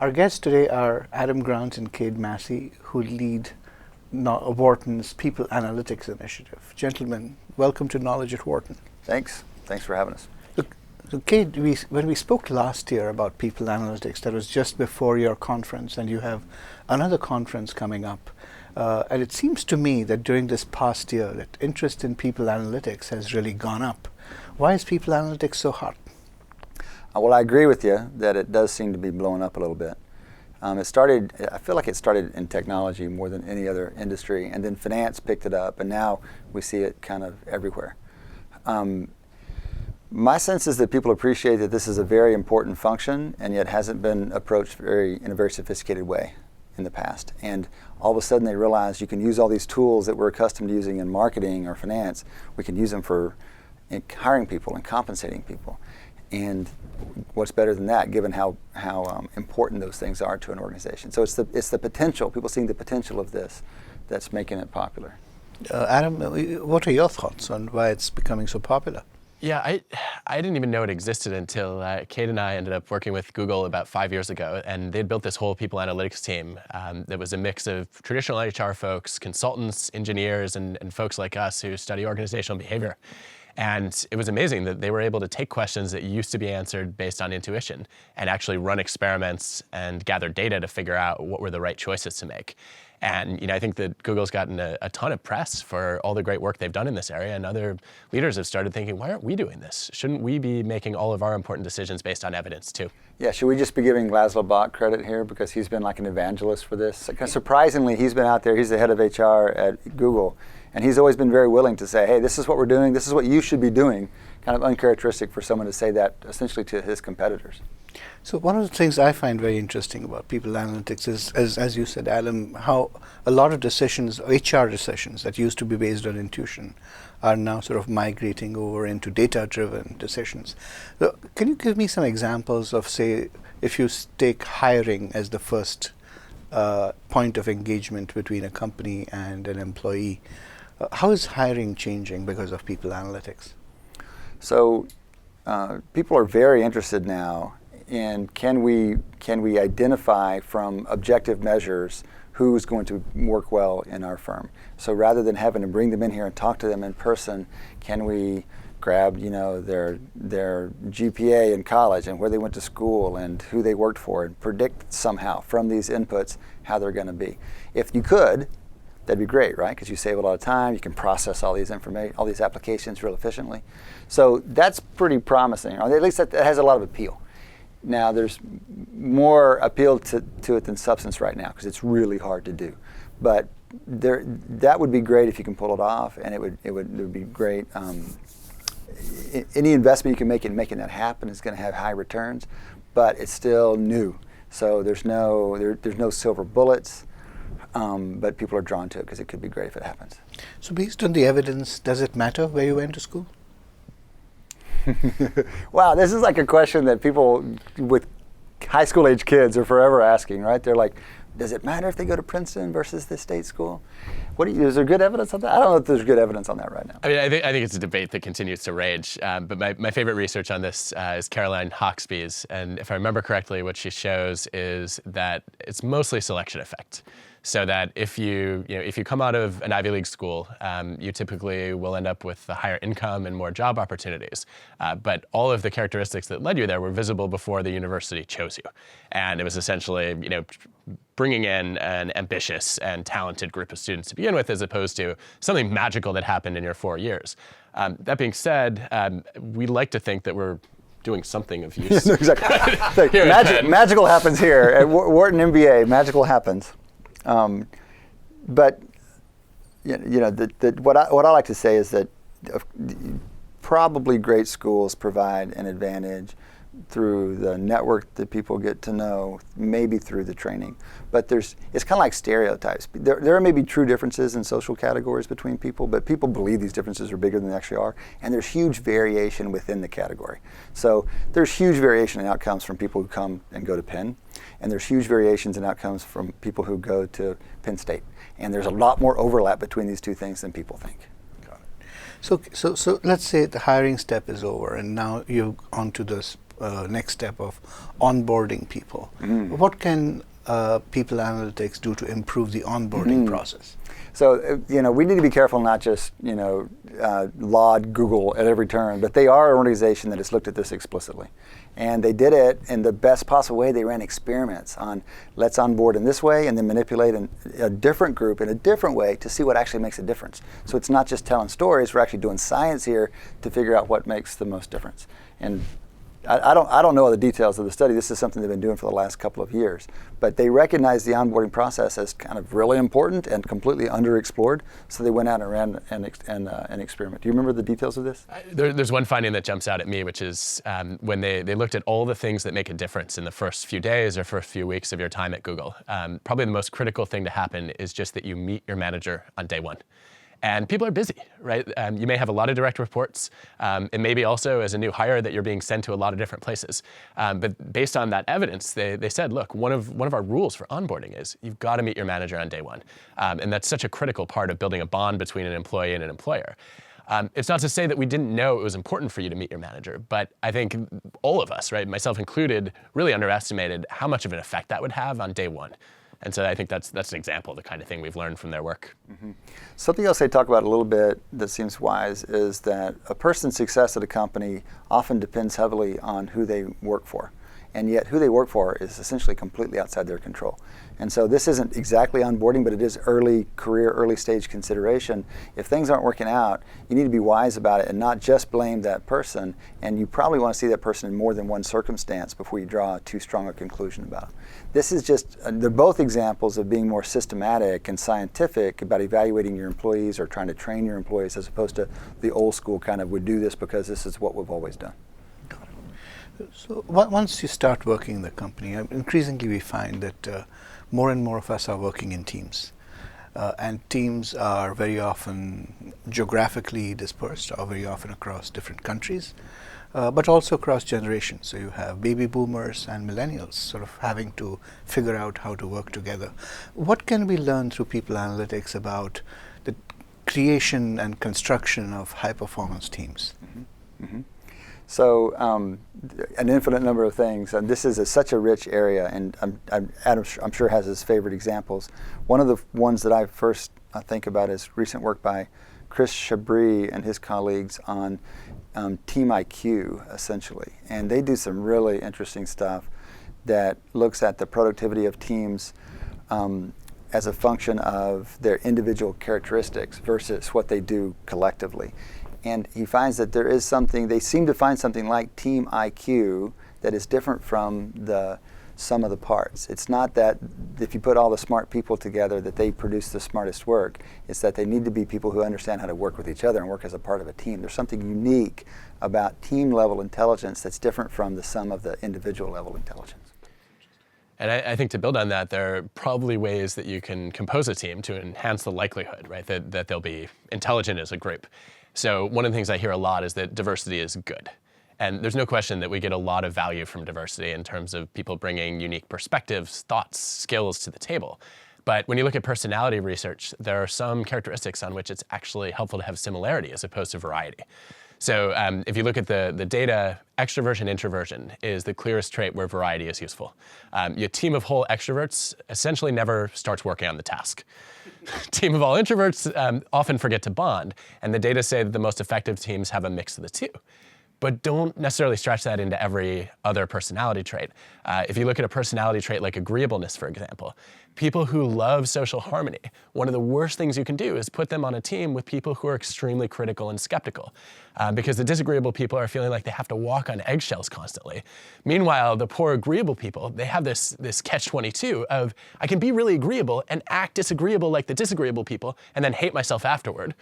Our guests today are Adam Grant and Cade Massey, who lead Wharton's People Analytics Initiative. Gentlemen, welcome to Knowledge at Wharton. Thanks. Thanks for having us. So Cade, when we spoke last year about People Analytics, that was just before your conference, and you have another conference coming up. And it seems to me that during this past year, that interest in People Analytics has really gone up. Why is People Analytics so hot? Well, I agree with you that it does seem to be blowing up a little bit. I feel like it started in technology more than any other industry, and then finance picked it up, and now we see it kind of everywhere. My sense is that people appreciate that this is a very important function, and yet hasn't been approached in a very sophisticated way in the past. And all of a sudden they realize you can use all these tools that we're accustomed to using in marketing or finance, we can use them for hiring people and compensating people. And what's better than that, given how important those things are to an organization? So it's the potential, people seeing the potential of this, that's making it popular. Adam, what are your thoughts on why it's becoming so popular? Yeah, I didn't even know it existed until Cade and I ended up working with Google about 5 years ago, and they'd built this whole people analytics team that was a mix of traditional HR folks, consultants, engineers, and folks like us who study organizational behavior. And it was amazing that they were able to take questions that used to be answered based on intuition and actually run experiments and gather data to figure out what were the right choices to make. And I think that Google's gotten a ton of press for all the great work they've done in this area, and other leaders have started thinking, why aren't we doing this? Shouldn't we be making all of our important decisions based on evidence too? Yeah, should we just be giving Laszlo Bock credit here because he's been like an evangelist for this? Surprisingly, he's been out there, he's the head of HR at Google, and he's always been very willing to say, hey, this is what we're doing, this is what you should be doing. Kind of uncharacteristic for someone to say that essentially to his competitors. So one of the things I find very interesting about People Analytics is, as you said, Adam, how a lot of decisions, HR decisions that used to be based on intuition are now sort of migrating over into data-driven decisions. So can you give me some examples of, say, if you take hiring as the first point of engagement between a company and an employee, how is hiring changing because of People Analytics? So people are very interested now in can we identify from objective measures who's going to work well in our firm. So rather than having to bring them in here and talk to them in person, can we grab their GPA in college and where they went to school and who they worked for and predict somehow from these inputs how they're going to be. If you could, that'd be great, right? Because you save a lot of time, you can process all these applications real efficiently. So that's pretty promising, or at least that has a lot of appeal. Now there's more appeal to it than substance right now because it's really hard to do. But that would be great if you can pull it off, and it would be great. Any investment you can make in making that happen is going to have high returns, but it's still new. So there's no silver bullets. But people are drawn to it because it could be great if it happens. So based on the evidence, does it matter where you went to school? Wow, this is like a question that people with high school age kids are forever asking, right? They're like, does it matter if they go to Princeton versus the state school? Is there good evidence on that? I don't know if there's good evidence on that right now. I mean, I think it's a debate that continues to rage. But my favorite research on this is Caroline Hawksby's. And if I remember correctly, what she shows is that it's mostly selection effect. So that if you come out of an Ivy League school, you typically will end up with a higher income and more job opportunities. But all of the characteristics that led you there were visible before the university chose you. And it was essentially, bringing in an ambitious and talented group of students to begin with, as opposed to something magical that happened in your 4 years. That being said, we like to think that we're doing something of use. No, exactly. Magical happens here at Wharton MBA. Magical happens. But what I like to say is that probably great schools provide an advantage through the network that people get to know, maybe through the training. But it's kind of like stereotypes. There may be true differences in social categories between people, but people believe these differences are bigger than they actually are, and there's huge variation within the category. So there's huge variation in outcomes from people who come and go to Penn, and there's huge variations in outcomes from people who go to Penn State. And there's a lot more overlap between these two things than people think. So let's say the hiring step is over, and now you're onto this next step of onboarding people. What can people analytics do to improve the onboarding process? So, we need to be careful not just, laud Google at every turn, but they are an organization that has looked at this explicitly. And they did it in the best possible way. They ran experiments on let's onboard in this way and then manipulate a different group in a different way to see what actually makes a difference. So it's not just telling stories, we're actually doing science here to figure out what makes the most difference. And I don't know the details of the study. This is something they've been doing for the last couple of years. But they recognized the onboarding process as kind of really important and completely underexplored. So they went out and ran an experiment. Do you remember the details of this? There's one finding that jumps out at me, which is when they looked at all the things that make a difference in the first few days or first few weeks of your time at Google. Probably the most critical thing to happen is just that you meet your manager on day one. And people are busy, right? You may have a lot of direct reports. It may be also as a new hire that you're being sent to a lot of different places. But based on that evidence, they said, look, one of our rules for onboarding is you've got to meet your manager on day one. And that's such a critical part of building a bond between an employee and an employer. It's not to say that we didn't know it was important for you to meet your manager, but I think all of us, right, myself included, really underestimated how much of an effect that would have on day one. And so I think that's an example of the kind of thing we've learned from their work. Something else they talk about a little bit that seems wise is that a person's success at a company often depends heavily on who they work for. And yet who they work for is essentially completely outside their control. And so this isn't exactly onboarding, but it is early career, early stage consideration. If things aren't working out, you need to be wise about it and not just blame that person. And you probably want to see that person in more than one circumstance before you draw too strong a conclusion about it. This is just, they're both examples of being more systematic and scientific about evaluating your employees or trying to train your employees as opposed to the old school kind of would do this because this is what we've always done. So once you start working in the company, increasingly we find that more and more of us are working in teams. And teams are very often geographically dispersed or very often across different countries, but also across generations. So you have baby boomers and millennials sort of having to figure out how to work together. What can we learn through people analytics about the creation and construction of high-performance teams? So an infinite number of things, and this is such a rich area, and Adam, I'm sure, has his favorite examples. One of the ones that I first think about is recent work by Chris Chabris and his colleagues on team IQ, essentially. And they do some really interesting stuff that looks at the productivity of teams as a function of their individual characteristics versus what they do collectively. And he finds that there is something, they seem to find something like team IQ that is different from the sum of the parts. It's not that if you put all the smart people together that they produce the smartest work. It's that they need to be people who understand how to work with each other and work as a part of a team. There's something unique about team level intelligence that's different from the sum of the individual level intelligence. And I think to build on that, there are probably ways that you can compose a team to enhance the likelihood, right, that they'll be intelligent as a group. So one of the things I hear a lot is that diversity is good. And there's no question that we get a lot of value from diversity in terms of people bringing unique perspectives, thoughts, skills to the table. But when you look at personality research, there are some characteristics on which it's actually helpful to have similarity as opposed to variety. So if you look at the data, extroversion, introversion is the clearest trait where variety is useful. Your team of whole extroverts essentially never starts working on the task. Team of all introverts often forget to bond, and the data say that the most effective teams have a mix of the two. But don't necessarily stretch that into every other personality trait. If you look at a personality trait like agreeableness, for example, people who love social harmony, one of the worst things you can do is put them on a team with people who are extremely critical and skeptical, because the disagreeable people are feeling like they have to walk on eggshells constantly. Meanwhile, the poor agreeable people, they have this catch-22 of, I can be really agreeable and act disagreeable like the disagreeable people and then hate myself afterward.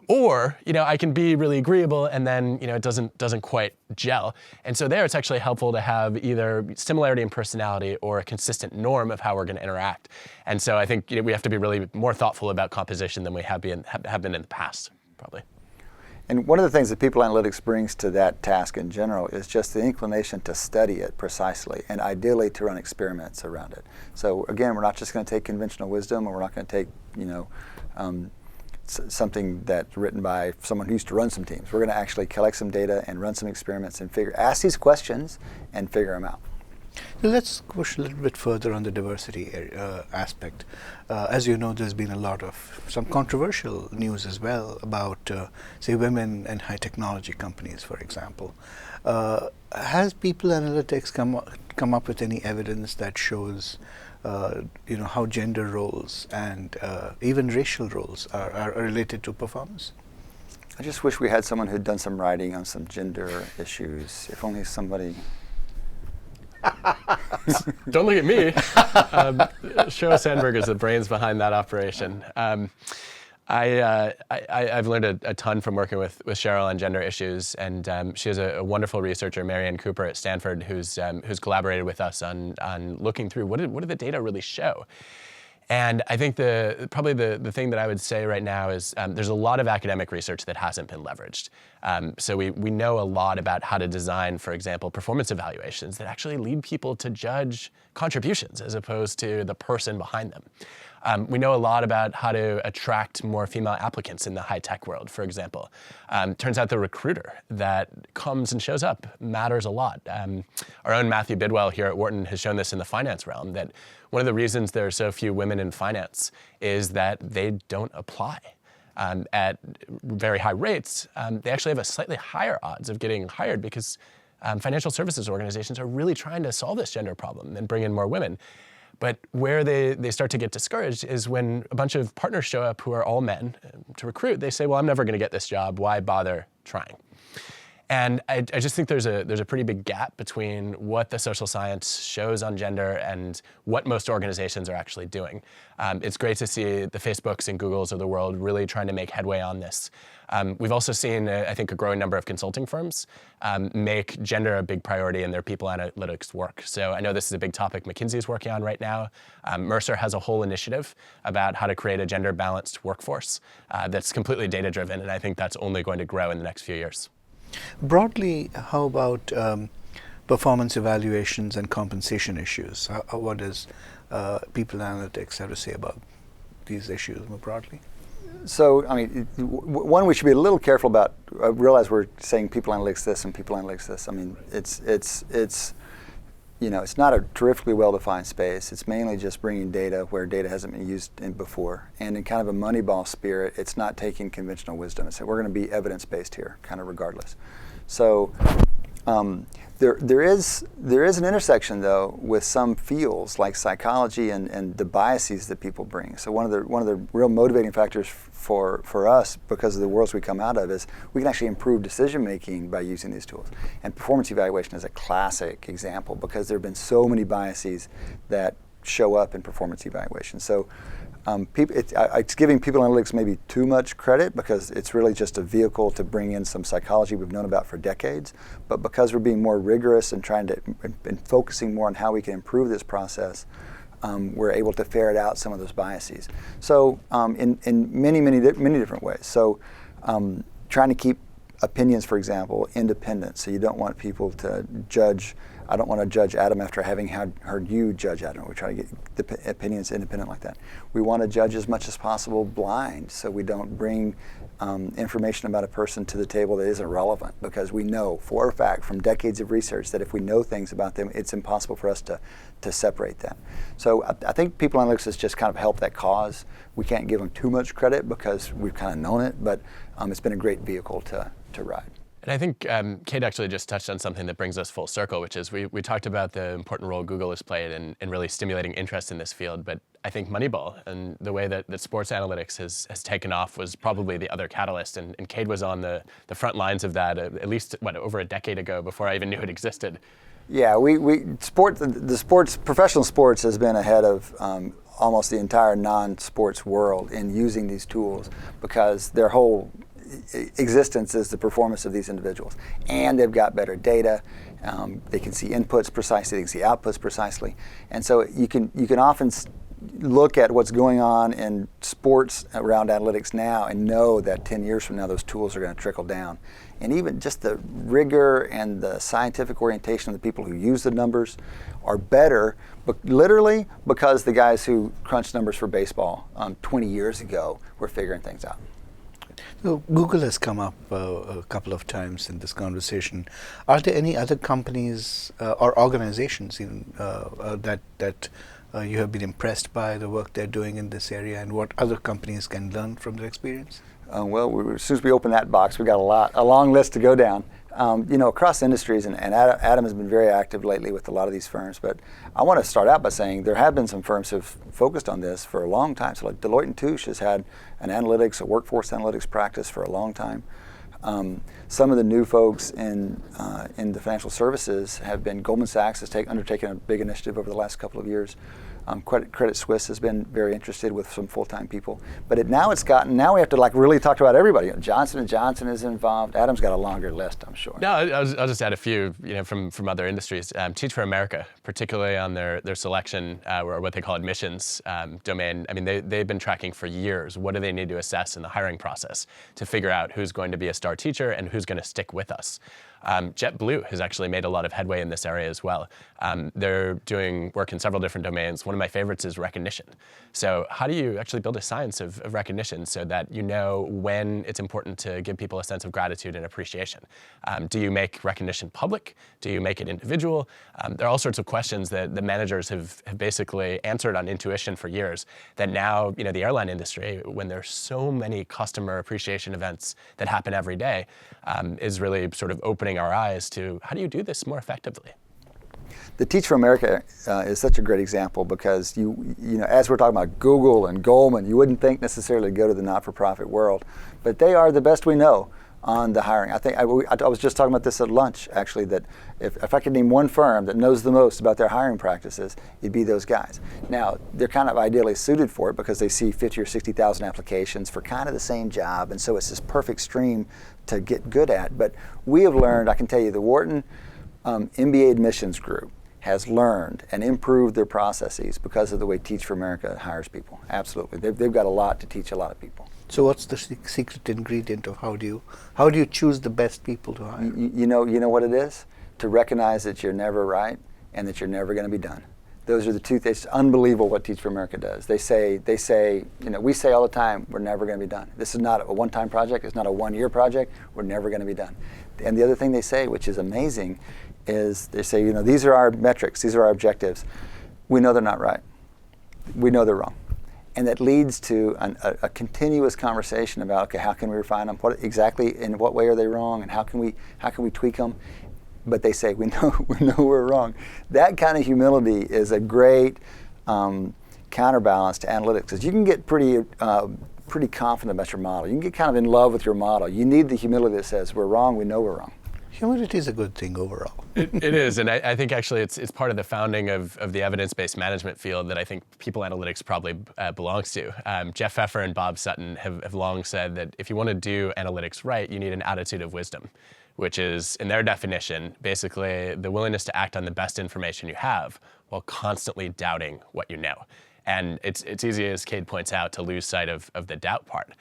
Or, I can be really agreeable and then, it doesn't quite gel. And so there it's actually helpful to have either similarity in personality or a consistent norm of how we're going to interact. And so I think we have to be really more thoughtful about composition than we have been in the past, probably. And one of the things that people analytics brings to that task in general is just the inclination to study it precisely and ideally to run experiments around it. So again, we're not just going to take conventional wisdom, and we're not going to take, something that's written by someone who used to run some teams. We're going to actually collect some data and run some experiments and ask these questions and figure them out. So let's push a little bit further on the diversity aspect. As you know, there's been a lot of some controversial news as well about, say, women and high technology companies, for example. Has People Analytics come up with any evidence that shows, how gender roles and even racial roles are related to performance? I just wish we had someone who'd done some writing on some gender issues. If only somebody. Don't look at me. Sheryl Sandberg is the brains behind that operation. I've learned a ton from working with Sheryl on gender issues, and she has a wonderful researcher, Marianne Cooper at Stanford, who's collaborated with us on looking through what do the data really show. And I think probably the thing that I would say right now is there's a lot of academic research that hasn't been leveraged. So we know a lot about how to design, for example, performance evaluations that actually lead people to judge contributions as opposed to the person behind them. We know a lot about how to attract more female applicants in the high-tech world, for example. Turns out the recruiter that comes and shows up matters a lot. Our own Matthew Bidwell here at Wharton has shown this in the finance realm, that one of the reasons there are so few women in finance is that they don't apply. At very high rates, they actually have a slightly higher odds of getting hired because financial services organizations are really trying to solve this gender problem and bring in more women. But where they start to get discouraged is when a bunch of partners show up who are all men to recruit. They say, well, I'm never going to get this job. Why bother trying? And I just think there's a pretty big gap between what the social science shows on gender and what most organizations are actually doing. It's great to see the Facebooks and Googles of the world really trying to make headway on this. We've also seen, I think, a growing number of consulting firms make gender a big priority in their people analytics work. So I know this is a big topic McKinsey is working on right now. Mercer has a whole initiative about how to create a gender-balanced workforce that's completely data-driven, and I think that's only going to grow in the next few years. Broadly, how about performance evaluations and compensation issues? What does People Analytics have to say about these issues more broadly? So, I mean, one, we should be a little careful about. I realize we're saying People Analytics this and People Analytics this. I mean, it's not a terrifically well-defined space. It's mainly just bringing data where data hasn't been used before. And in kind of a Moneyball spirit, it's not taking conventional wisdom and saying, we're going to be evidence-based here, kind of regardless. So there is an intersection, though, with some fields like psychology and the biases that people bring. So one of the real motivating factors for us, because of the worlds we come out of, is we can actually improve decision-making by using these tools. And performance evaluation is a classic example because there have been so many biases that show up in performance evaluation. So it's giving People Analytics maybe too much credit because it's really just a vehicle to bring in some psychology we've known about for decades. But because we're being more rigorous and and focusing more on how we can improve this process, we're able to ferret out some of those biases. So in many different ways. So trying to keep opinions, for example, independent. So you don't want people to judge. I don't want to judge Adam after having heard you judge Adam. We try to get the opinions independent like that. We want to judge as much as possible blind, so we don't bring information about a person to the table that isn't relevant, because we know for a fact from decades of research that if we know things about them, it's impossible for us to separate that. So I think People Analytics has just kind of helped that cause. We can't give them too much credit because we've kind of known it, but it's been a great vehicle to ride. And I think Kate actually just touched on something that brings us full circle, which is we talked about the important role Google has played in really stimulating interest in this field, but I think Moneyball and the way that sports analytics has taken off was probably the other catalyst, and Kate was on the front lines of that at least, over a decade ago before I even knew it existed. Yeah, professional sports has been ahead of almost the entire non-sports world in using these tools because their whole existence is the performance of these individuals, and they've got better data. They can see inputs precisely, they can see outputs precisely, and so you can often look at what's going on in sports around analytics now and know that 10 years from now those tools are going to trickle down. And even just the rigor and the scientific orientation of the people who use the numbers are better, but literally because the guys who crunched numbers for baseball 20 years ago were figuring things out. So Google has come up a couple of times in this conversation. Are there any other companies or organizations even that you have been impressed by the work they're doing in this area, and what other companies can learn from their experience? As soon as we open that box, we got a long list to go down. Across industries, and Adam has been very active lately with a lot of these firms, but I want to start out by saying there have been some firms who have focused on this for a long time. So like Deloitte & Touche has had a workforce analytics practice for a long time. Some of the new folks in the financial services have been, Goldman Sachs has undertaken a big initiative over the last couple of years. Credit Suisse has been very interested with some full-time people, but now we have to really talk about everybody. Johnson & Johnson is involved. Adam's got a longer list, I'm sure. No, I'll just add a few, from other industries. Teach for America, particularly on their selection or what they call admissions domain. I mean, they've been tracking for years. What do they need to assess in the hiring process to figure out who's going to be a star teacher and who's going to stick with us? JetBlue has actually made a lot of headway in this area as well. They're doing work in several different domains. One of my favorites is recognition. So how do you actually build a science of recognition so that you know when it's important to give people a sense of gratitude and appreciation? Do you make recognition public? Do you make it individual? There are all sorts of questions that the managers have basically answered on intuition for years that now, the airline industry, when there's so many customer appreciation events that happen every day, is really sort of opening our eyes to how do you do this more effectively? The Teach for America is such a great example because as we're talking about Google and Goldman, you wouldn't think necessarily to go to the not-for-profit world, but they are the best we know on the hiring. I think I was just talking about this at lunch actually, that if I could name one firm that knows the most about their hiring practices, it'd be those guys. Now they're kind of ideally suited for it because they see 50 or 60,000 applications for kind of the same job, and so it's this perfect stream to get good at. But we have learned, I can tell you, the Wharton MBA admissions group has learned and improved their processes because of the way Teach for America hires people. Absolutely, they've got a lot to teach a lot of people. So what's the secret ingredient of how do you choose the best people to hire? You know what it is? To recognize that you're never right and that you're never going to be done. Those are the two things. It's unbelievable what Teach for America does. They say, we say all the time, we're never going to be done. This is not a one-time project. It's not a one-year project. We're never going to be done. And the other thing they say, which is amazing, is they say, these are our metrics. These are our objectives. We know they're not right. We know they're wrong. And that leads to a continuous conversation about, okay, how can we refine them? In what way are they wrong? And how can we tweak them? But they say, we know we're wrong. That kind of humility is a great counterbalance to analytics, because you can get pretty confident about your model. You can get kind of in love with your model. You need the humility that says, we're wrong, we know we're wrong. Humility is a good thing overall. It is, and I think actually it's part of the founding of the evidence-based management field that I think people analytics probably belongs to. Jeff Pfeffer and Bob Sutton have long said that if you want to do analytics right, you need an attitude of wisdom, which is, in their definition, basically the willingness to act on the best information you have while constantly doubting what you know. And it's easy, as Cade points out, to lose sight of the doubt part.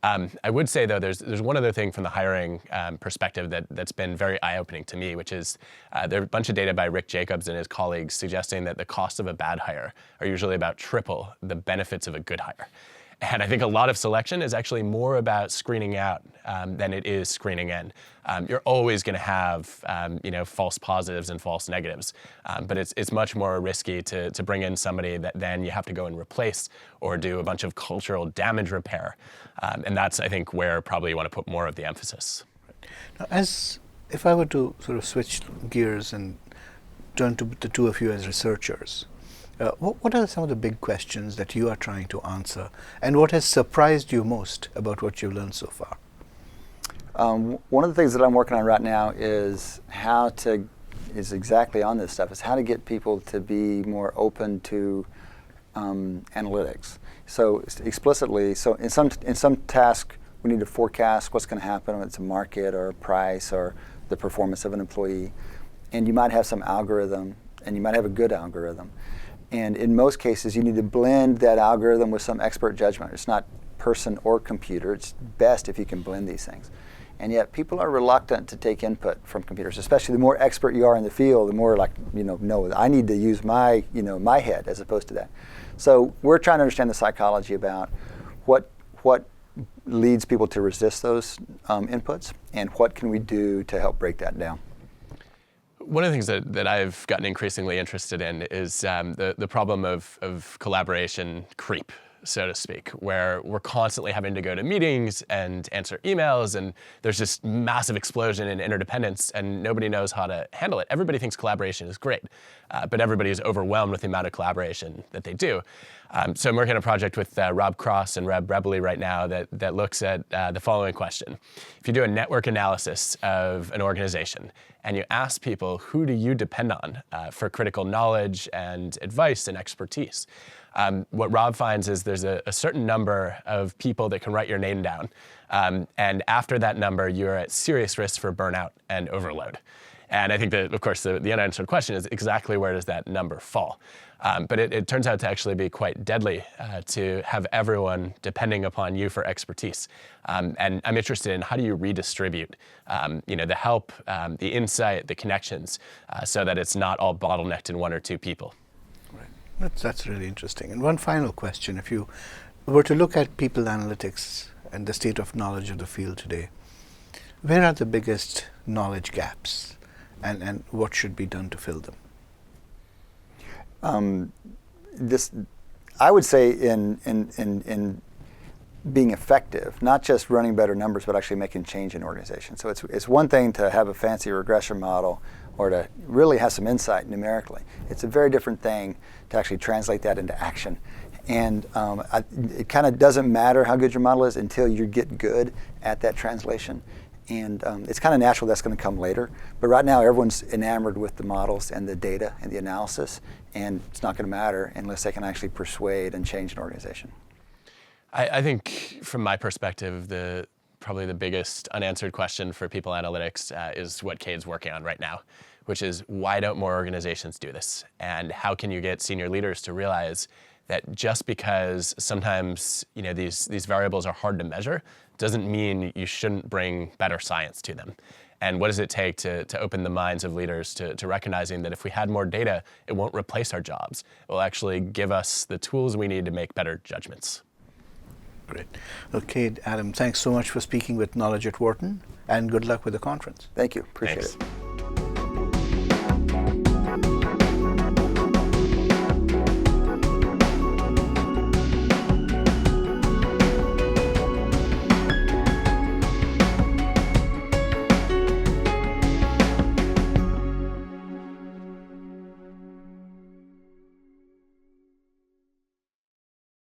I would say, though, there's one other thing from the hiring perspective that's been very eye-opening to me, which is there are a bunch of data by Rick Jacobs and his colleagues suggesting that the cost of a bad hire are usually about triple the benefits of a good hire. And I think a lot of selection is actually more about screening out than it is screening in. You're always going to have false positives and false negatives, but it's much more risky to bring in somebody that then you have to go and replace or do a bunch of cultural damage repair. And that's, I think, where probably you want to put more of the emphasis. Now, if I were to sort of switch gears and turn to the two of you as researchers, what are some of the big questions that you are trying to answer, and what has surprised you most about what you've learned so far? One of the things that I'm working on right now is exactly on this stuff, is how to get people to be more open to analytics. So explicitly, in some task, we need to forecast what's going to happen, whether it's a market or a price or the performance of an employee. And you might have some algorithm, and you might have a good algorithm. And in most cases, you need to blend that algorithm with some expert judgment. It's not person or computer. It's best if you can blend these things. And yet people are reluctant to take input from computers, especially the more expert you are in the field, the more no, I need to use my head as opposed to that. So we're trying to understand the psychology about what leads people to resist those inputs, and what can we do to help break that down? One of the things that I've gotten increasingly interested in is the problem of collaboration creep, so to speak, where we're constantly having to go to meetings and answer emails, and there's this massive explosion in interdependence, and nobody knows how to handle it. Everybody thinks collaboration is great, but everybody is overwhelmed with the amount of collaboration that they do. So I'm working on a project with Rob Cross and Reb Rebely right now that looks at the following question. If you do a network analysis of an organization and you ask people, who do you depend on for critical knowledge and advice and expertise? What Rob finds is there's a certain number of people that can write your name down. And after that number, you're at serious risk for burnout and overload. And I think that, of course, the unanswered question is exactly where does that number fall? But it turns out to actually be quite deadly to have everyone depending upon you for expertise. And I'm interested in how do you redistribute the help, the insight, the connections, so that it's not all bottlenecked in one or two people. Right. That's really interesting. And one final question. If you were to look at people analytics and the state of knowledge of the field today, where are the biggest knowledge gaps? And what should be done to fill them? I would say in being effective, not just running better numbers, but actually making change in organizations. So it's one thing to have a fancy regression model or to really have some insight numerically. It's a very different thing to actually translate that into action. And it kind of doesn't matter how good your model is until you get good at that translation. And it's kind of natural that's going to come later. But right now, everyone's enamored with the models and the data and the analysis, and it's not going to matter unless they can actually persuade and change an organization. I think, from my perspective, probably the biggest unanswered question for people analytics is what Cade's working on right now, which is why don't more organizations do this? And how can you get senior leaders to realize that just because sometimes these variables are hard to measure doesn't mean you shouldn't bring better science to them. And what does it take to open the minds of leaders to recognizing that if we had more data, it won't replace our jobs. It will actually give us the tools we need to make better judgments. Great. Okay, Adam, thanks so much for speaking with Knowledge at Wharton, and good luck with the conference. Thank you. Appreciate Thanks. it.